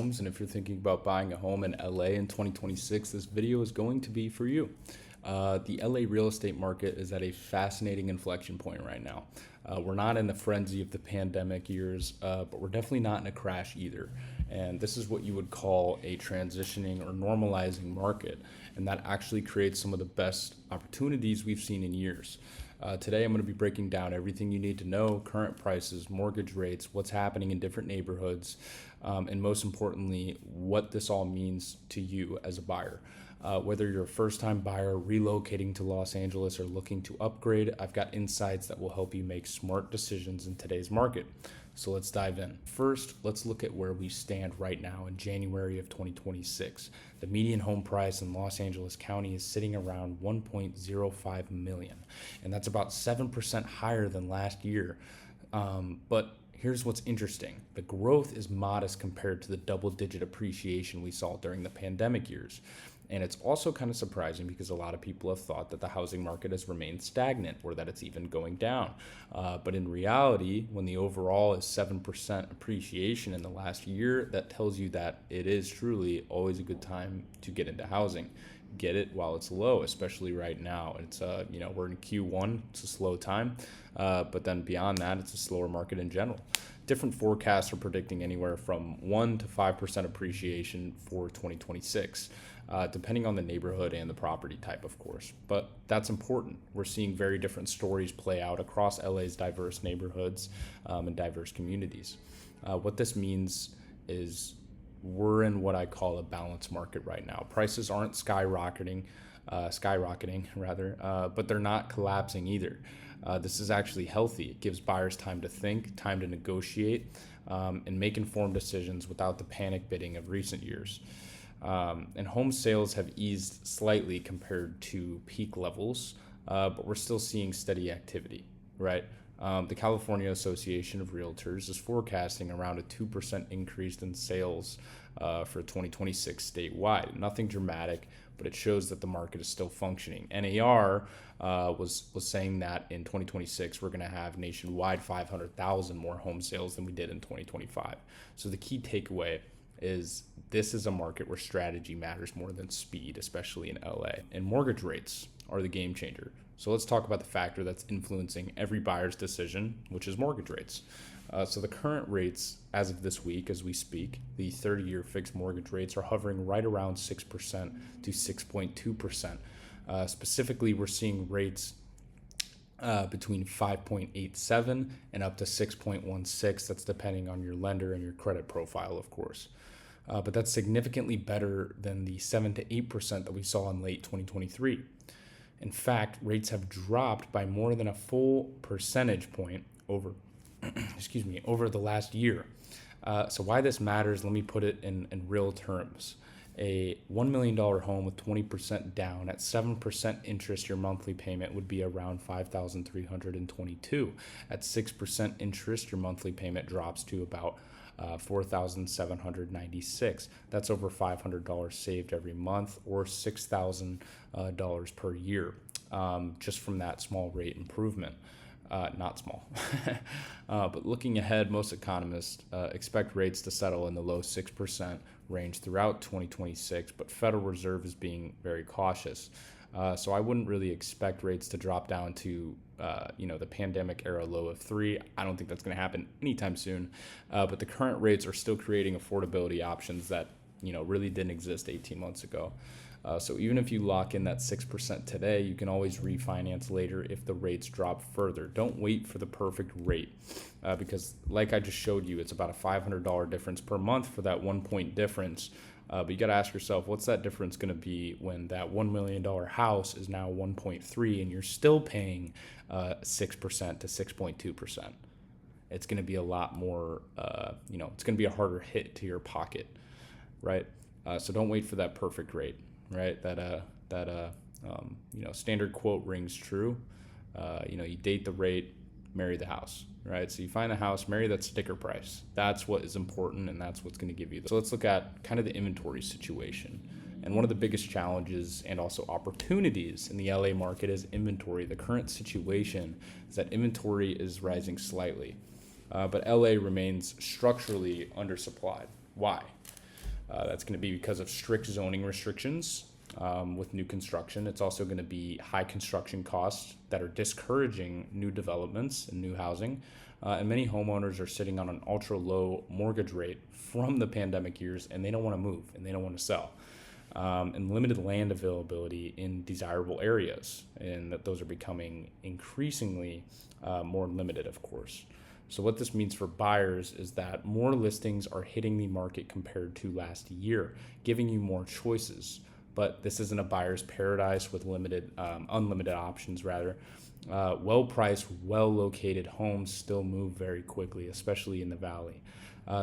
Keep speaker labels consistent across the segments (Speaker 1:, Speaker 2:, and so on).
Speaker 1: Homes, and if you're thinking about buying a home in LA in 2026, this video is going to be for you. The LA real estate market is at a fascinating inflection point right now. We're not in the frenzy of the pandemic years, but we're definitely not in a crash either. And this is what you would call a transitioning or normalizing market, and that actually creates some of the best opportunities we've seen in years. Today, I'm going to be breaking down everything you need to know: current prices, mortgage rates, what's happening in different neighborhoods, and most importantly, what this all means to you as a buyer. Whether you're a first-time buyer relocating to Los Angeles or looking to upgrade, I've got insights that will help you make smart decisions in today's market. So let's dive in. First, let's look at where we stand right now in January of 2026. The median home price in Los Angeles County is sitting around 1.05 million, and that's about 7% higher than last year. But here's what's interesting. The growth is modest compared to the double-digit appreciation we saw during the pandemic years. And it's also kind of surprising because a lot of people have thought that the housing market has remained stagnant or that it's even going down. But in reality, when the overall is 7% appreciation in the last year, that tells you that it is truly always a good time to get into housing. Get it while it's low, especially right now. It's we're in Q1, it's a slow time, but then beyond that, it's a slower market in general. Different forecasts are predicting anywhere from 1 to 5% appreciation for 2026. Depending on the neighborhood and the property type, of course. But that's important. We're seeing very different stories play out across LA's diverse neighborhoods and diverse communities. What this means is we're in what I call a balanced market right now. Prices aren't skyrocketing, but they're not collapsing either. This is actually healthy. It gives buyers time to think, time to negotiate, and make informed decisions without the panic bidding of recent years. And home sales have eased slightly compared to peak levels, but we're still seeing steady activity, right? The California Association of Realtors is forecasting around a 2% increase in sales for 2026 statewide. Nothing dramatic, but it shows that the market is still functioning. NAR was saying that in 2026 we're going to have nationwide 500,000 more home sales than we did in 2025. So the key takeaway is this is a market where strategy matters more than speed, especially in LA. And mortgage rates are the game changer. So let's talk about the factor that's influencing every buyer's decision, which is mortgage rates. So the current rates as of this week, as we speak, the 30-year fixed mortgage rates are hovering right around 6% to 6.2%. Specifically, we're seeing rates between 5.87 and up to 6.16. That's depending on your lender and your credit profile, of course. But that's significantly better than the 7 to 8% that we saw in late 2023. In fact, rates have dropped by more than a full percentage point over the last year. So why this matters, let me put it in real terms. A $1 million home with 20% down at 7% interest, your monthly payment would be around $5,322. At 6% interest, your monthly payment drops to about $4,796. That's over $500 saved every month, or $6,000 per year, just from that small rate improvement. Not small. But looking ahead, most economists expect rates to settle in the low 6% range throughout 2026, but Federal Reserve is being very cautious. So I wouldn't really expect rates to drop down to the pandemic era low of 3. I don't think that's going to happen anytime soon. But the current rates are still creating affordability options that really didn't exist 18 months ago. So even if you lock in that 6% today, you can always refinance later if the rates drop further. Don't wait for the perfect rate because like I just showed you, it's about a $500 difference per month for that 1 point difference. But you got to ask yourself, what's that difference going to be when that $1 million house is now 1.3 and you're still paying 6% to 6.2%? It's going to be a lot more, it's going to be a harder hit to your pocket, right? So don't wait for that perfect rate, right? That standard quote rings true. You date the rate, marry the house, right? So you find the house, marry that sticker price. That's what is important, and that's what's going to give you. So let's look at kind of the inventory situation. And one of the biggest challenges and also opportunities in the LA market is inventory. The current situation is that inventory is rising slightly, but LA remains structurally undersupplied. Why? That's going to be because of strict zoning restrictions with new construction. It's also going to be high construction costs that are discouraging new developments and new housing. And many homeowners are sitting on an ultra low mortgage rate from the pandemic years, and they don't want to move and they don't want to sell. And limited land availability in desirable areas, and that those are becoming increasingly more limited, of course. So what this means for buyers is that more listings are hitting the market compared to last year, giving you more choices. But this isn't a buyer's paradise with unlimited options, rather. Well-priced, well-located homes still move very quickly, especially in the valley.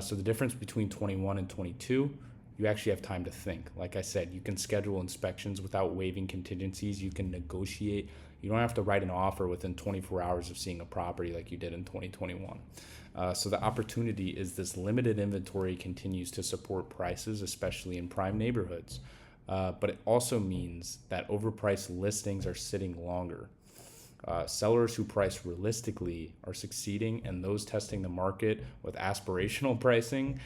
Speaker 1: So the difference between 21 and 22, you actually have time to think. Like I said, you can schedule inspections without waiving contingencies. You can negotiate. You don't have to write an offer within 24 hours of seeing a property like you did in 2021. So the opportunity is this limited inventory continues to support prices, especially in prime neighborhoods. But it also means that overpriced listings are sitting longer. Sellers who price realistically are succeeding, and those testing the market with aspirational pricing,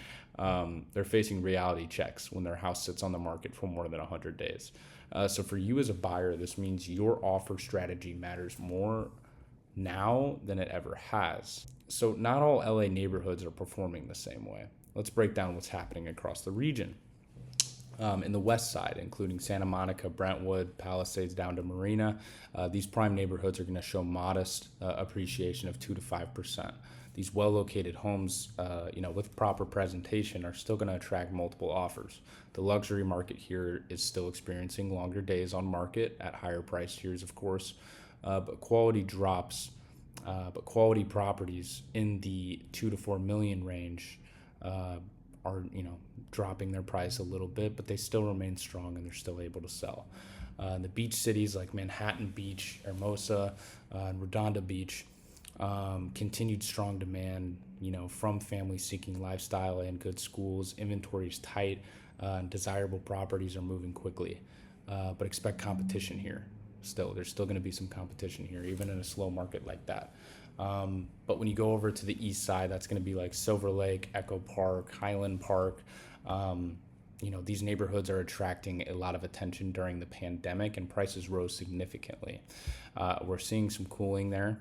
Speaker 1: they're facing reality checks when their house sits on the market for more than 100 days. So for you as a buyer, this means your offer strategy matters more now than it ever has. So not all LA neighborhoods are performing the same way. Let's break down what's happening across the region. In the west side, including Santa Monica, Brentwood, Palisades, down to Marina, these prime neighborhoods are going to show modest appreciation of 2 to 5%. These well-located homes, with proper presentation, are still going to attract multiple offers. The luxury market here is still experiencing longer days on market at higher price tiers, of course, but quality drops. But quality properties in the 2 to 4 million range are dropping their price a little bit, but they still remain strong and they're still able to sell. In the beach cities like Manhattan Beach, Hermosa, and Redondo Beach, continued strong demand, from families seeking lifestyle and good schools. Inventory is tight, and desirable properties are moving quickly. But expect competition here. There's still going to be some competition here, even in a slow market like that. But when you go over to the east side, that's going to be like Silver Lake, Echo Park, Highland Park. These neighborhoods are attracting a lot of attention during the pandemic, and prices rose significantly. We're seeing some cooling there.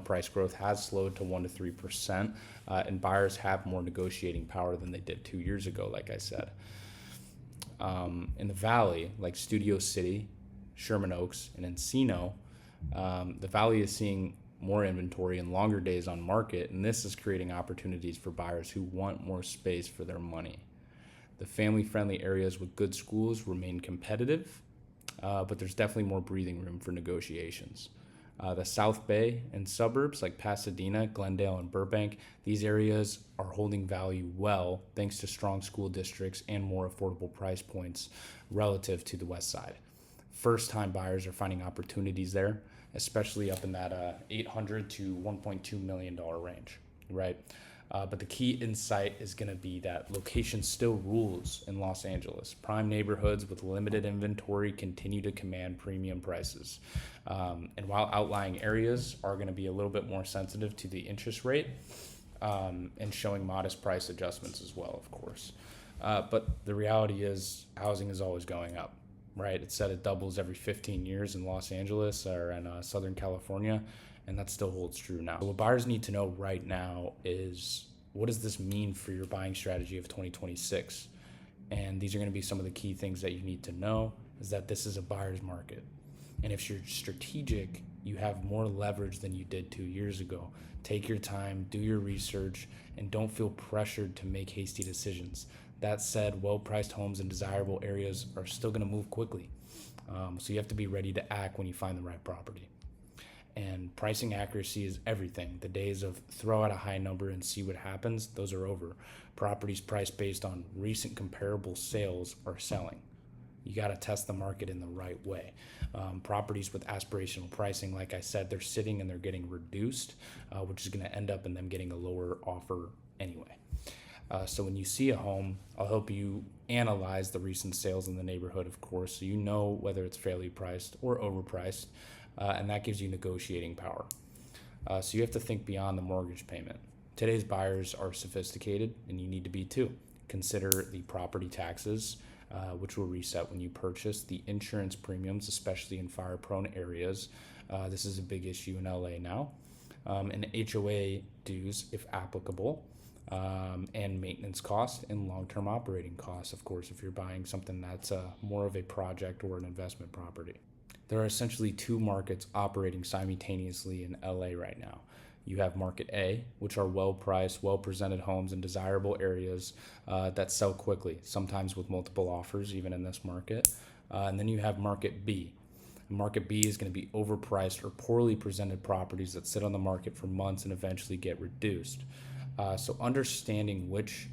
Speaker 1: Price growth has slowed to 1 to 3%, and buyers have more negotiating power than they did 2 years ago, like I said. In the valley, like Studio City, Sherman Oaks, and Encino, the valley is seeing more inventory and longer days on market, and this is creating opportunities for buyers who want more space for their money. The family-friendly areas with good schools remain competitive, but there's definitely more breathing room for negotiations. The South Bay and suburbs like Pasadena, Glendale, and Burbank, these areas are holding value well thanks to strong school districts and more affordable price points relative to the west side. First-time buyers are finding opportunities there, especially up in that $800 to $1.2 million range, right? But the key insight is going to be that location still rules in Los Angeles. Prime neighborhoods with limited inventory continue to command premium prices. And while outlying areas are going to be a little bit more sensitive to the interest rate and showing modest price adjustments as well, of course. But the reality is housing is always going up, right? It's said it doubles every 15 years in Los Angeles or in Southern California. And that still holds true now. So what buyers need to know right now is, what does this mean for your buying strategy of 2026? And these are going to be some of the key things that you need to know, is that this is a buyer's market. And if you're strategic, you have more leverage than you did 2 years ago. Take your time, do your research, and don't feel pressured to make hasty decisions. That said, well-priced homes in desirable areas are still going to move quickly. So you have to be ready to act when you find the right property. And pricing accuracy is everything. The days of throw out a high number and see what happens, those are over. Properties priced based on recent comparable sales are selling. You got to test the market in the right way. Properties with aspirational pricing, like I said, they're sitting and they're getting reduced, which is going to end up in them getting a lower offer anyway. So when you see a home, I'll help you analyze the recent sales in the neighborhood, of course, so you know whether it's fairly priced or overpriced. And that gives you negotiating power. So you have to think beyond the mortgage payment. Today's buyers are sophisticated, and you need to be too. consider the property taxes, which will reset when you purchase, the insurance premiums, especially in fire-prone areas. This is a big issue in LA now. And HOA dues, if applicable, and maintenance costs and long-term operating costs, of course, if you're buying something that's more of a project or an investment property. There are essentially two markets operating simultaneously in LA right now. You have Market A, which are well-priced, well-presented homes in desirable areas that sell quickly, sometimes with multiple offers, even in this market. And then you have Market B. Market B is going to be overpriced or poorly presented properties that sit on the market for months and eventually get reduced. So understanding which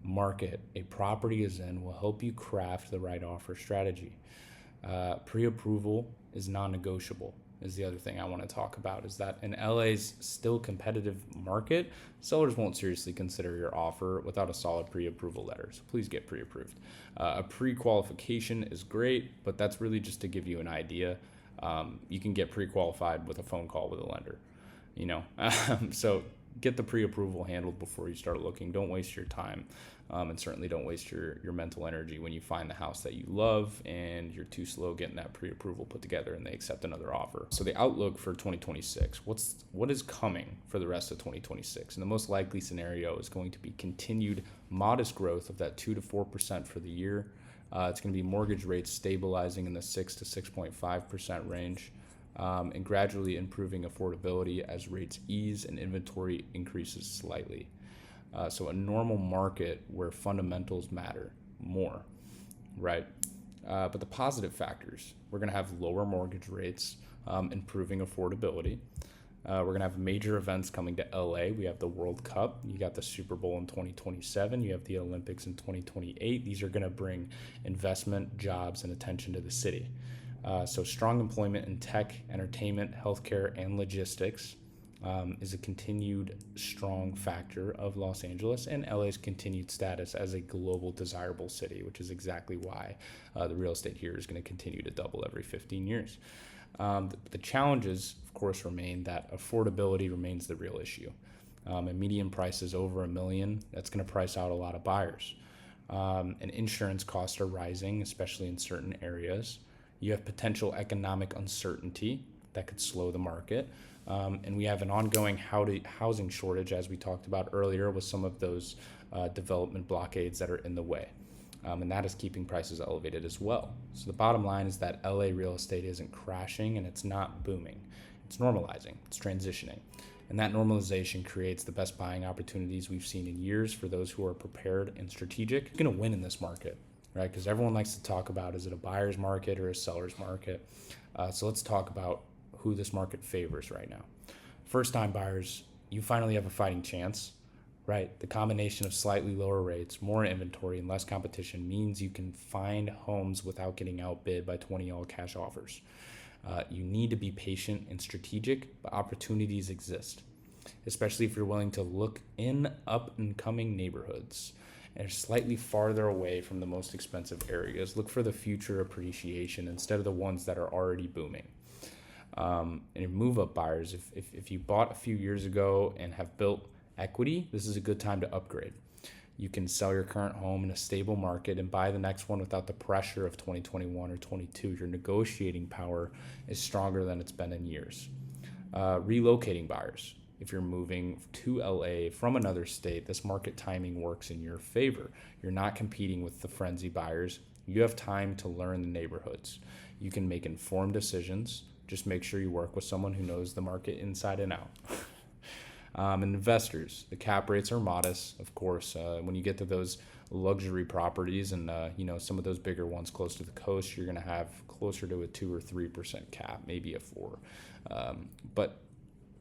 Speaker 1: market a property is in will help you craft the right offer strategy. Pre-approval is non-negotiable, is the other thing I want to talk about, is that in LA's still competitive market, sellers won't seriously consider your offer without a solid pre-approval letter. So please get pre-approved. A pre-qualification is great, but that's really just to give you an idea. You can get pre-qualified with a phone call with a lender, so get the pre-approval handled before you start looking. Don't waste your time, and certainly don't waste your mental energy when you find the house that you love and you're too slow getting that pre-approval put together and they accept another offer. So the outlook for 2026, what is coming for the rest of 2026? And the most likely scenario is going to be continued modest growth of that 2 to 4% for the year. It's going to be mortgage rates stabilizing in the 6 to 6.5% range. And gradually improving affordability as rates ease and inventory increases slightly. So a normal market where fundamentals matter more, right? But the positive factors, we're going to have lower mortgage rates, improving affordability. We're going to have major events coming to LA. We have the World Cup. You got the Super Bowl in 2027. You have the Olympics in 2028. These are going to bring investment, jobs, and attention to the city. So strong employment in tech, entertainment, healthcare, and logistics is a continued strong factor of Los Angeles and LA's continued status as a global desirable city, which is exactly why the real estate here is going to continue to double every 15 years. The challenges, of course, remain that affordability remains the real issue. And median prices over $1 million, that's going to price out a lot of buyers. And insurance costs are rising, especially in certain areas. You have potential economic uncertainty that could slow the market. And we have an ongoing housing shortage, as we talked about earlier, with some of those development blockades that are in the way. And that is keeping prices elevated as well. So the bottom line is that LA real estate isn't crashing and it's not booming. It's normalizing, it's transitioning. And that normalization creates the best buying opportunities we've seen in years for those who are prepared and strategic. You're going to win in this market, right? Because everyone likes to talk about, is it a buyer's market or a seller's market? So let's talk about who this market favors right now. First-time buyers, you finally have a fighting chance, right? The combination of slightly lower rates, more inventory, and less competition means you can find homes without getting outbid by 20 all-cash offers. You need to be patient and strategic, but opportunities exist, especially if you're willing to look in up-and-coming neighborhoods and slightly farther away from the most expensive areas. Look for the future appreciation instead of the ones that are already booming. And your move-up buyers, if you bought a few years ago and have built equity, this is a good time to upgrade. You can sell your current home in a stable market and buy the next one without the pressure of 2021 or 22. Your negotiating power is stronger than it's been in years. Relocating buyers. If you're moving to LA from another state, this market timing works in your favor. You're not competing with the frenzy buyers. You have time to learn the neighborhoods. You can make informed decisions. Just make sure you work with someone who knows the market inside and out. And investors, the cap rates are modest, of course. When you get to those luxury properties and some of those bigger ones close to the coast, you're going to have closer to a 2 or 3% cap, maybe a 4. But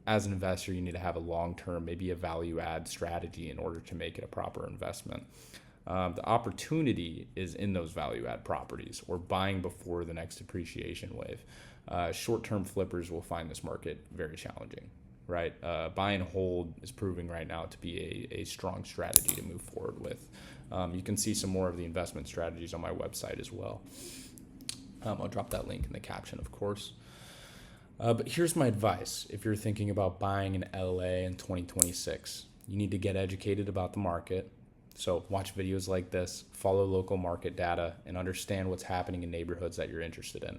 Speaker 1: as an investor, you need to have a long-term, maybe a value-add strategy in order to make it a proper investment. The opportunity is in those value-add properties or buying before the next appreciation wave. Short-term flippers will find this market very challenging, right? Buy and hold is proving right now to be a strong strategy to move forward with. You can see some more of the investment strategies on my website as well. I'll drop that link in the caption, of course. But here's my advice. If you're thinking about buying in LA in 2026, you need to get educated about the market. So watch videos like this, follow local market data, and understand what's happening in neighborhoods that you're interested in.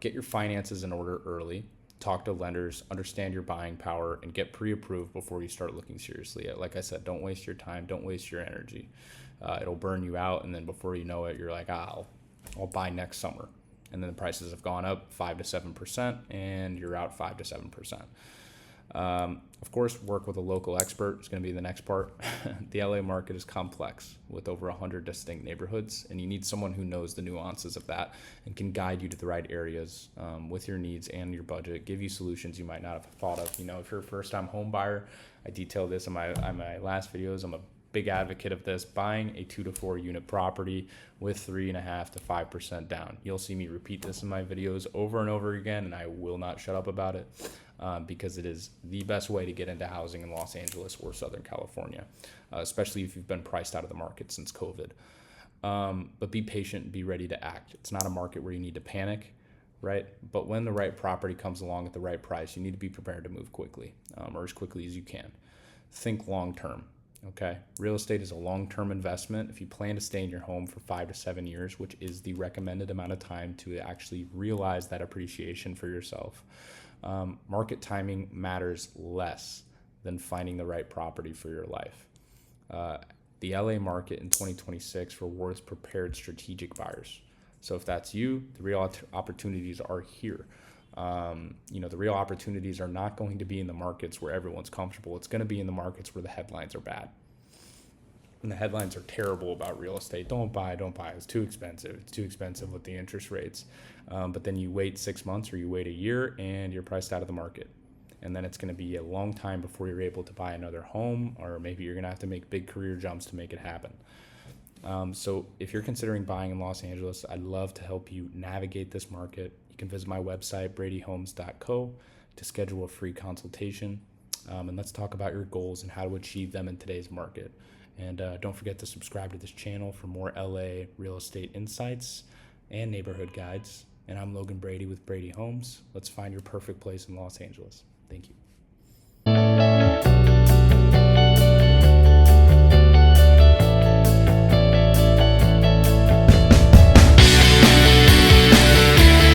Speaker 1: Get your finances in order early. Talk to lenders, understand your buying power, and get pre-approved before you start looking seriously. Like I said, don't waste your time, don't waste your energy. It'll burn you out, and then before you know it, you're like, I'll buy next summer. And then the prices have gone up 5 to 7%, and you're out 5 to 7%. Of course, work with a local expert is going to be the next part. The LA market is complex with over 100 distinct neighborhoods, and you need someone who knows the nuances of that and can guide you to the right areas with your needs and your budget, give you solutions you might not have thought of. If you're a first-time home buyer, I detail this in my last videos. I'm a big advocate of this. Buying a 2 to 4 unit property with 3.5% to 5% down. You'll see me repeat this in my videos over and over again, and I will not shut up about it because it is the best way to get into housing in Los Angeles or Southern California, especially if you've been priced out of the market since COVID. But be patient, be ready to act. It's not a market where you need to panic, right? But when the right property comes along at the right price, you need to be prepared to move quickly, or as quickly as you can. Think long term. Okay. Real estate is a long-term investment. If you plan to stay in your home for 5 to 7 years, which is the recommended amount of time to actually realize that appreciation for yourself, market timing matters less than finding the right property for your life. The LA market in 2026 rewards prepared strategic buyers. So if that's you, the real opportunities are here. The real opportunities are not going to be in the markets where everyone's comfortable. It's going to be in the markets where the headlines are bad. And the headlines are terrible about real estate. Don't buy. It's too expensive. It's too expensive with the interest rates. But then you wait 6 months or you wait a year and you're priced out of the market. And then it's going to be a long time before you're able to buy another home, or maybe you're going to have to make big career jumps to make it happen. So if you're considering buying in Los Angeles, I'd love to help you navigate this market. You can visit my website, bradyhomes.co, to schedule a free consultation. And let's talk about your goals and how to achieve them in today's market. And don't forget to subscribe to this channel for more LA real estate insights and neighborhood guides. And I'm Logan Brady with Brady Homes. Let's find your perfect place in Los Angeles. Thank you.